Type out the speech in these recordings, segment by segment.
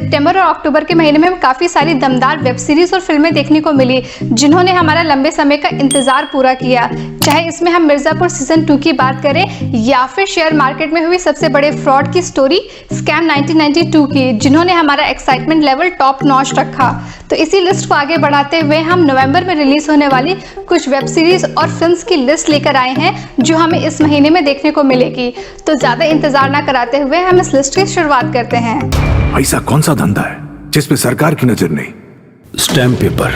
सितंबर और अक्टूबर के महीने में हमें काफी सारी दमदार वेब सीरीज और फिल्में देखने को मिली जिन्होंने हमारा लंबे समय का इंतजार पूरा किया। चाहे इसमें हम मिर्जापुर सीजन 2 की बात करें या फिर शेयर मार्केट में हुई सबसे बड़े फ्रॉड की स्टोरी स्कैम 1992 की, जिन्होंने हमारा एक्साइटमेंट लेवल टॉप नॉच रखा। तो इसी लिस्ट को आगे बढ़ाते हुए हम नवंबर में रिलीज होने वाली कुछ वेब सीरीज और फिल्म्स की लिस्ट लेकर आए हैं जो हमें इस महीने में देखने को मिलेगी। तो ज्यादा इंतजार ना कराते हुए हम इस लिस्ट की शुरुआत करते हैं। ऐसा कौन सा धंधा है जिसपे सरकार की नजर नहीं? Stamp paper.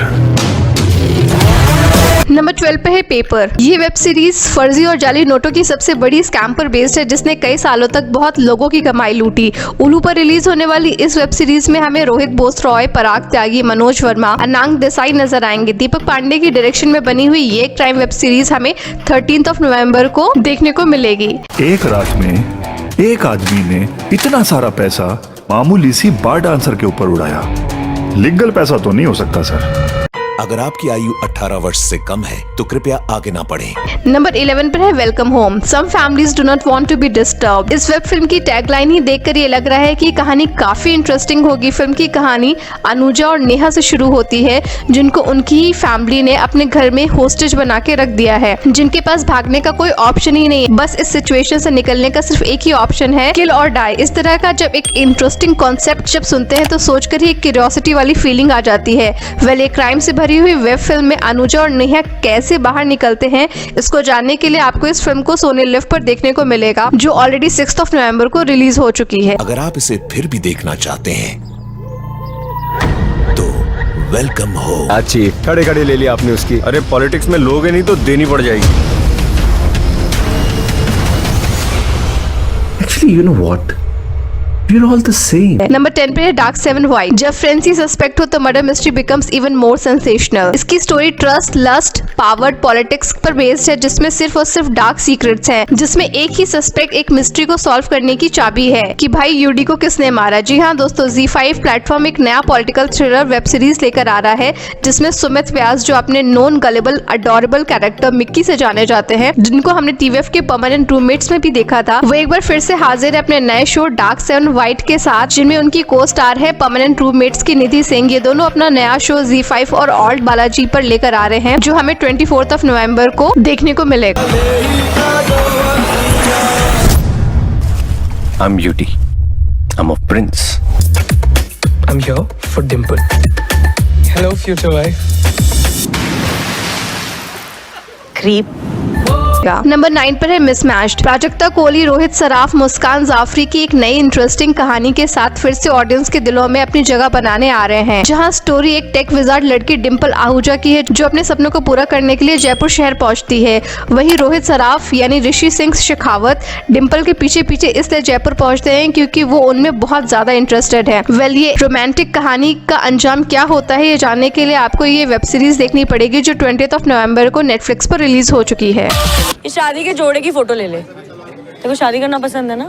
नंबर 12 पे है पेपर। ये वेब सीरीज फर्जी और जाली नोटों की सबसे बड़ी स्कैम पर बेस्ड है जिसने कई सालों तक बहुत लोगों की कमाई लूटी। उलू पर रिलीज होने वाली इस वेब सीरीज में हमें रोहित बोस रॉय, पराग त्यागी, मनोज वर्मा, अनांग देसाई नजर आएंगे। दीपक पांडे की डायरेक्शन में बनी हुई ये क्राइम वेब सीरीज हमें 13 नवंबर को देखने को मिलेगी। एक रात में एक आदमी ने इतना सारा पैसा मामूली सी बार डांसर के ऊपर उड़ाया। लीगल पैसा तो नहीं हो सकता सर। अगर आपकी आयु 18 वर्ष से कम है तो कृपया आगे ना बढ़ें। नंबर 11 पर है welcome home. Some families do not want to be disturbed. इस वेब फिल्म की टैगलाइन ही देखकर ये लग रहा है कि कहानी काफी इंटरेस्टिंग होगी। फिल्म की कहानी अनुजा और नेहा से शुरू होती है जिनको उनकी ही फैमिली ने अपने घर में होस्टेज बना के रख दिया है, जिनके पास भागने का कोई ऑप्शन ही नहीं है। बस इस सिचुएशन से निकलने का सिर्फ एक ही ऑप्शन है, किल और डाई। इस तरह का जब एक इंटरेस्टिंग कॉन्सेप्ट जब सुनते हैं तो सोचकर ही एक क्यूरियोसिटी वाली फीलिंग आ जाती है। वेल, क्राइम से भरी हुई वेब फिल्म में अनुजा और नेहा कैसे बाहर निकलते हैं, इसको जानने के लिए आपको इस फिल्म को सोनी लिव पर देखने को मिलेगा जो ऑलरेडी 6 नवंबर को रिलीज हो चुकी है। अगर आप इसे फिर भी देखना चाहते हैं तो वेलकम हो। अच्छी खड़े खड़े ले लिया आपने उसकी। अरे पॉलिटिक्स में लोगे नहीं तो देनी पड़ जाएगी। Actually, you know what? We're all the same. Number 10 पे है डार्क 7 वाइट। जब फ्रेंसी सस्पेक्ट हो तो murder mystery becomes even more sensational. इसकी story trust, lust, power, politics पर बेस्ड है जिसमें सिर्फ और सिर्फ डार्क सीक्रेट्स हैं, जिसमें एक ही सस्पेक्ट एक मिस्ट्री को सॉल्व करने की चाबी है कि भाई यूडी को किसने मारा। जी हाँ दोस्तों, ZEE5 प्लेटफॉर्म एक नया पॉलिटिकल थ्रिलर वेब सीरीज लेकर आ रहा है जिसमें सुमित व्यास, जो अपने नॉन गलेबल अडोरेबल कैरेक्टर मिक्की से जाने जाते हैं, जिनको हमने TVF के परमानेंट रूममेट्स में भी देखा था, वो एक बार फिर से हाजिर है अपने नए शो डार्क 7 वाइट के साथ, जिनमें उनकी को स्टार है परमानेंट रूममेट्स की निधि सिंह। ये दोनों अपना नया शो ZEE5 और ऑल्ट बालाजी पर लेकर आ रहे हैं जो हमें 24 नवंबर को देखने को मिलेगा। I'm Beauty. I'm a prince. I'm here for Dimple. Hello, future wife. Creep. Number 9 पर है मिसमैच्ड। प्राजक्ता कोहली, रोहित सराफ, मुस्कान जाफरी की एक नई इंटरेस्टिंग कहानी के साथ फिर से ऑडियंस के दिलों में अपनी जगह बनाने आ रहे हैं, जहां स्टोरी एक टेक विजार्ड लड़की डिम्पल आहूजा की है जो अपने सपनों को पूरा करने के लिए जयपुर शहर पहुंचती है। वहीं रोहित सराफ यानी ऋषि सिंह शेखावत डिम्पल के पीछे पीछे इसलिए जयपुर पहुंचते हैं क्योंकि वो उनमें बहुत ज्यादा इंटरेस्टेड है। वेल, ये रोमांटिक कहानी का अंजाम क्या होता है ये जानने के लिए आपको ये वेब सीरीज देखनी पड़ेगी जो 20 नवंबर को नेटफ्लिक्स पर रिलीज हो चुकी है। इस शादी के जोड़े की फोटो ले ले। तेरे को शादी करना पसंद है ना?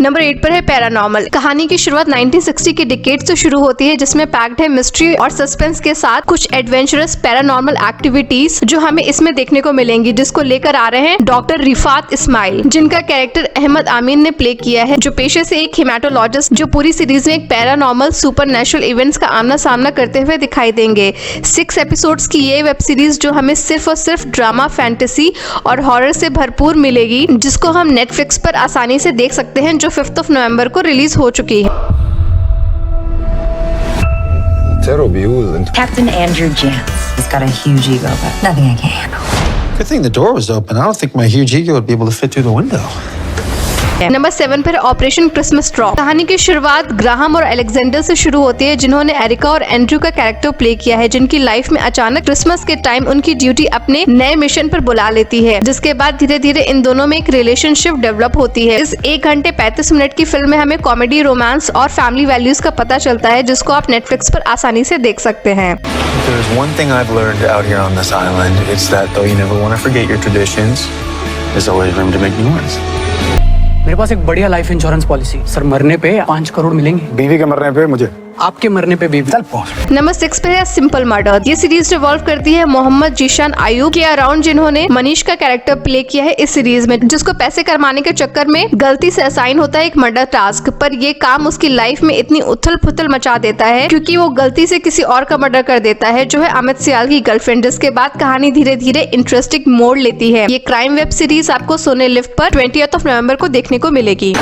नंबर 8 पर है पैरानॉर्मल। कहानी की शुरुआत 1960 के डिकेड से शुरू होती है जिसमें पैक्ड है मिस्ट्री और सस्पेंस के साथ कुछ एडवेंचरस पैरानॉर्मल एक्टिविटीज जो हमें इसमें देखने को मिलेंगी, जिसको लेकर आ रहे हैं डॉक्टर रिफात इस्माइल, जिनका कैरेक्टर अहमद आमीन ने प्ले किया है, जो पेशे से एक हेमाटोलॉजिस्ट जो पूरी सीरीज में एक पैरानॉर्मल सुपरनैचुरल इवेंट्स का आमना सामना करते हुए दिखाई देंगे। 6 एपिसोड्स की ये वेब सीरीज जो हमें सिर्फ और सिर्फ ड्रामा, फैंटेसी और हॉरर से भरपूर मिलेगी, जिसको हम नेटफ्लिक्स पर आसानी से देख सकते हैं, जो 5 नवंबर को रिलीज हो चुकी है। Captain Andrew Jantz has got a huge ego, but nothing I can't handle. Good thing the door was open. I don't think my huge ego would be able to fit through the window. Number 7 पर operation Christmas drop. कहानी की शुरुआत Graham और Alexander से शुरू होती है जिन्होंने एरिका और एंड्रू का कैरेक्टर प्ले किया है, जिनकी लाइफ में अचानक क्रिसमस के टाइम उनकी ड्यूटी अपने नए मिशन पर बुला लेती है, जिसके बाद धीरे धीरे इन दोनों में एक रिलेशनशिप डेवलप होती है। इस 1 घंटे 35 मिनट की फिल्म में हमें कॉमेडी, रोमांस और फैमिली वैल्यूज का पता चलता है, जिसको आप नेटफ्लिक्स पर आसानी से देख सकते हैं। There's one thing I've learned out here on this island. It's that though you never want to forget your traditions, there's always room to make new ones. मेरे पास एक बढ़िया लाइफ इंश्योरेंस पॉलिसी। सर, मरने पे 5 करोड़ मिलेंगे। बीवी के मरने पे मुझे आपके मरने पे भी चल पहुंच। नंबर 6 पे है सिंपल मर्डर। ये सीरीज रिवॉल्व करती है मोहम्मद जीशान आयूब के अराउंड, जिन्होंने मनीष का कैरेक्टर प्ले किया है इस सीरीज में, जिसको पैसे कमाने के चक्कर में गलती से असाइन होता है एक मर्डर टास्क, पर ये काम उसकी लाइफ में इतनी उथल पुथल मचा देता है क्योंकि वो गलती से किसी और का मर्डर कर देता है, जो है अमित सियाल की गर्लफ्रेंड, जिसके बाद कहानी धीरे धीरे इंटरेस्टिंग मोड़ लेती है। ये क्राइम वेब सीरीज आपको सोनी लिव पर 20 नवंबर को देखने को मिलेगी।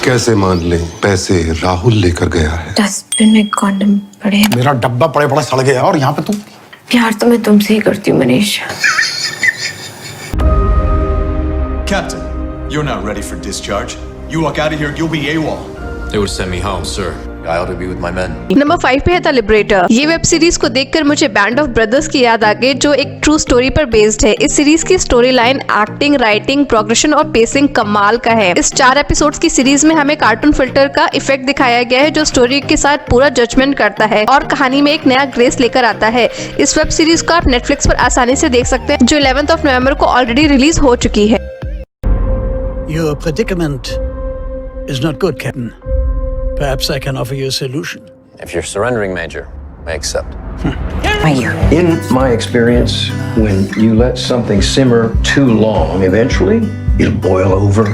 कैसे मान ले, पैसे राहुल लेकर गया है। डस्टबिन में कॉन्डम पड़े हैं। मेरा डब्बा पड़े पड़ा सड़ गया और यहाँ पे तू। प्यार तो मैं तुमसे ही करती हूँ Manish. Captain, you're not ready for discharge. You walk out of here, you'll be AWOL. They would send me home, sir. I ought to be with my men. Number 5 पे है द लिबरेटर। ये वेब सीरीज को देखकर मुझे band of brothers की याद आ गई, जो एक ट्रू स्टोरी पर बेस्ड है। इस सीरीज की story line, acting, writing, progression और पेसिंग कमाल का है। इस 4 एपिसोड्स की सीरीज में हमें कार्टून फिल्टर का इफेक्ट दिखाया गया है, जो स्टोरी के साथ पूरा जजमेंट करता है और कहानी में एक नया ग्रेस लेकर आता है। इस वेब सीरीज को आप नेटफ्लिक्स पर आसानी से देख सकते हैं, जो 11 नवंबर को ऑलरेडी रिलीज हो चुकी है। Your predicament is not good, Captain. Perhaps I can offer you a solution. If you're surrendering, Major, I accept. In my experience, when you let something simmer too long, eventually it'll boil over.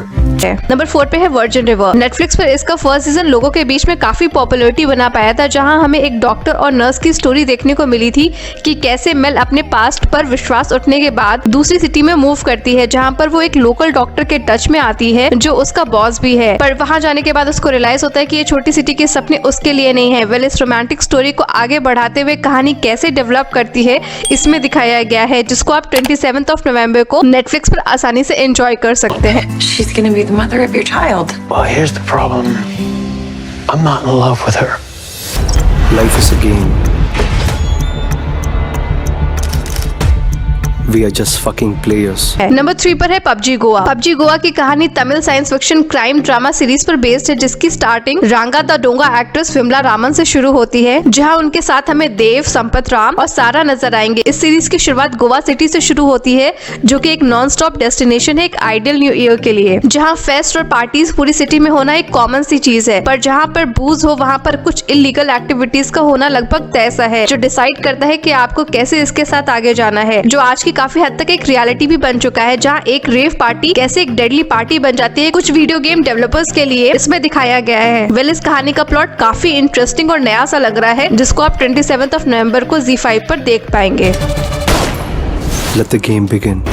Number 4 पे है virgin river. Netflix पर इसका first season लोगों के बीच में काफी popularity बना पाया था, जहां हमें एक डॉक्टर और नर्स की स्टोरी देखने को मिली थी कि कैसे मेल अपने पास्ट पर विश्वास उठने के बाद दूसरी सिटी में मूव करती है, जहां पर वो एक लोकल डॉक्टर के टच में आती है जो उसका बॉस भी है, पर वहां जाने के बाद उसको रियलाइज होता है कि ये छोटी सिटी के सपने उसके लिए नहीं है। वेल, इस रोमांटिक स्टोरी को आगे बढ़ाते हुए कहानी कैसे डेवलप करती है इसमें दिखाया गया है, जिसको आप 27 नवंबर को नेटफ्लिक्स पर आसानी से एंजॉय कर सकते हैं। She's gonna be the mother of your child. Well, here's the problem. I'm not in love with her. Life is a game. We are just fucking players. Number 3 पर है पबजी गोवा। पबजी गोवा की कहानी Tamil science fiction crime drama series पर based है, जिसकी starting रांगा the डोंगा actress Vimla Raman से शुरू होती है, जहां उनके साथ हमें देव, संपत राम और सारा नजर आएंगे। इस सीरीज की शुरुआत गोवा सिटी से शुरू होती है, जो कि एक नॉन स्टॉप डेस्टिनेशन है एक आइडियल न्यू ईयर के लिए, जहां फेस्ट और पार्टीज पूरी सिटी में होना एक कॉमन सी चीज है, पर जहां पर बूज हो वहां पर कुछ इलीगल एक्टिविटीज का होना लगभग तय सा है, जो डिसाइड करता है कि आपको कैसे इसके साथ आगे जाना है, जो आज की काफी हद तक एक रियलिटी भी बन चुका है, जहां एक रेव पार्टी कैसे एक डेडली पार्टी बन जाती है कुछ वीडियो गेम डेवलपर्स के लिए इसमें दिखाया गया है। वेल, इस कहानी का प्लॉट काफी इंटरेस्टिंग और नया सा लग रहा है, जिसको आप 27 नवंबर को ZEE5 पर देख पाएंगे। Let the game begin.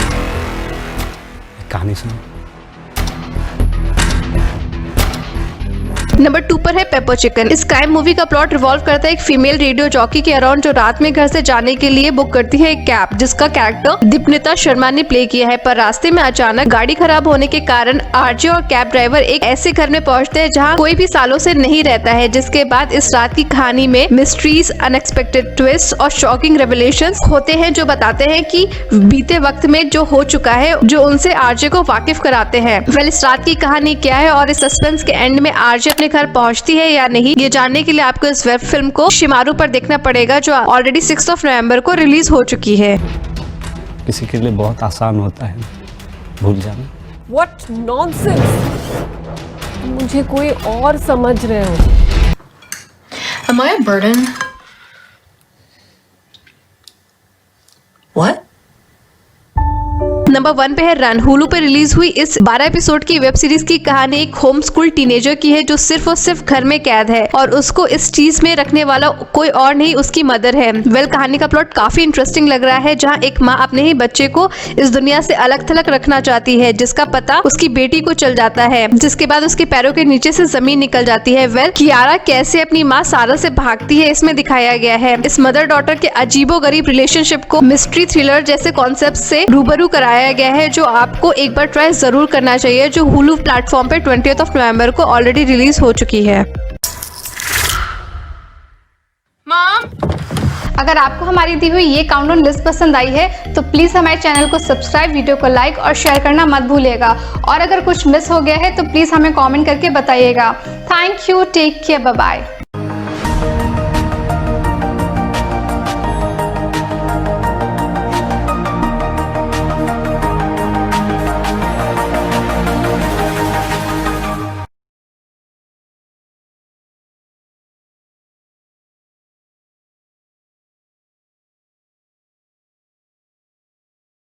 कहानी सुनो। नंबर 2 पर है पेपर चिकन। इस क्राइम मूवी का प्लॉट रिवॉल्व करता है एक फीमेल रेडियो जॉकी के अराउंड, जो रात में घर से जाने के लिए बुक करती है एक कैब, जिसका कैरेक्टर दीपनिता शर्मा ने प्ले किया है, पर रास्ते में अचानक गाड़ी खराब होने के कारण आरजे और कैब ड्राइवर एक ऐसे घर में पहुंचते हैं जहां कोई भी सालों से नहीं रहता है, जिसके बाद इस रात की कहानी में मिस्ट्रीज, अनएक्सपेक्टेड ट्विस्ट और शॉकिंग रेवलेशंस होते हैं, जो बताते हैं कि बीते वक्त में जो हो चुका है, जो उनसे आरजे को वाकिफ कराते हैं। वेल, इस रात की कहानी क्या है और इस सस्पेंस के एंड में आरजे अपने घर पहुंचती है या नहीं, ये जानने के लिए आपको इस वेब फिल्म को शिमारू पर देखना पड़ेगा, जो ऑलरेडी 6 नवंबर को रिलीज हो चुकी है। किसी के लिए बहुत आसान होता है भूल जाना। What nonsense! मुझे कोई और समझ रहे हो। Am I a burden? What? Number 1 पे है रन। हुलू पे रिलीज हुई इस 12 एपिसोड की वेब सीरीज की कहानी एक होम स्कूल टीनेजर की है, जो सिर्फ और सिर्फ घर में कैद है और उसको इस चीज में रखने वाला कोई और नहीं उसकी मदर है। वेल, कहानी का प्लॉट काफी इंटरेस्टिंग लग रहा है, जहां एक माँ अपने ही बच्चे को इस दुनिया से अलग थलग रखना चाहती है, जिसका पता उसकी बेटी को चल जाता है, जिसके बाद उसके पैरों के नीचे से जमीन निकल जाती है। वेल, कियारा कैसे अपनी माँ सारा से भागती है इसमें दिखाया गया है। इस मदर डॉटर के अजीबोगरीब रिलेशनशिप को मिस्ट्री थ्रिलर जैसे कॉन्सेप्ट से रूबरू कराया गया है, जो आपको एक बार ट्राई जरूर करना चाहिए, जो हुलू प्लेटफॉर्म पे 20 नवंबर को ऑलरेडी रिलीज हो चुकी है। अगर आपको हमारी दी हुई ये काउंटडाउन लिस्ट पसंद आई है तो प्लीज हमारे चैनल को सब्सक्राइब, वीडियो को लाइक और शेयर करना मत भूलिएगा, और अगर कुछ मिस हो गया है तो प्लीज हमें कमेंट करके बताइएगा। Thank you, take care, bye bye.